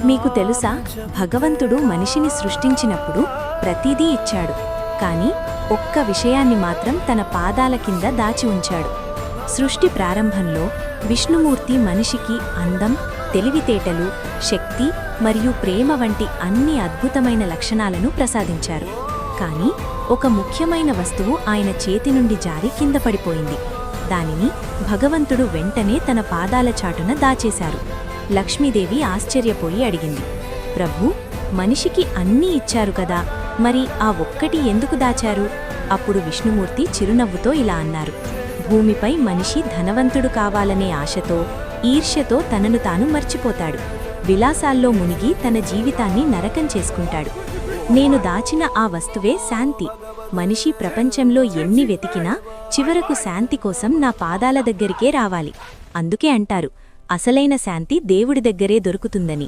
మీకు తెలుసా, భగవంతుడు మనిషిని సృష్టించినప్పుడు ప్రతిదీ ఇచ్చాడు, కాని ఒక్క విషయాన్ని మాత్రం తన పాదాల కింద దాచి ఉంచాడు. సృష్టి ప్రారంభంలో విష్ణుమూర్తి మనిషికి అందం, తెలివితేటలు, శక్తి మరియు ప్రేమ వంటి అన్ని అద్భుతమైన లక్షణాలను ప్రసాదించారు. కాని ఒక ముఖ్యమైన వస్తువు ఆయన చేతి నుండి జారి కింద పడిపోయింది. దానిని భగవంతుడు వెంటనే తన పాదాల చాటున దాచేశారు. లక్ష్మీదేవి ఆశ్చర్యపోయి అడిగింది, ప్రభూ, మనిషికి అన్నీ ఇచ్చారు కదా, మరి ఆ ఒక్కటి ఎందుకు దాచారు? అప్పుడు విష్ణుమూర్తి చిరునవ్వుతో ఇలా అన్నారు, భూమిపై మనిషి ధనవంతుడు కావాలనే ఆశతో, ఈర్ష్యతో తనను తాను మర్చిపోతాడు. విలాసాల్లో మునిగి తన జీవితాన్ని నరకం చేసుకుంటాడు. నేను దాచిన ఆ వస్తువే శాంతి. మనిషి ప్రపంచంలో ఎన్ని వెతికినా చివరకు శాంతి కోసం నా పాదాల దగ్గరికే రావాలి. అందుకే అంటారు, అసలైన శాంతి దేవుడి దగ్గరే దొరుకుతుందని.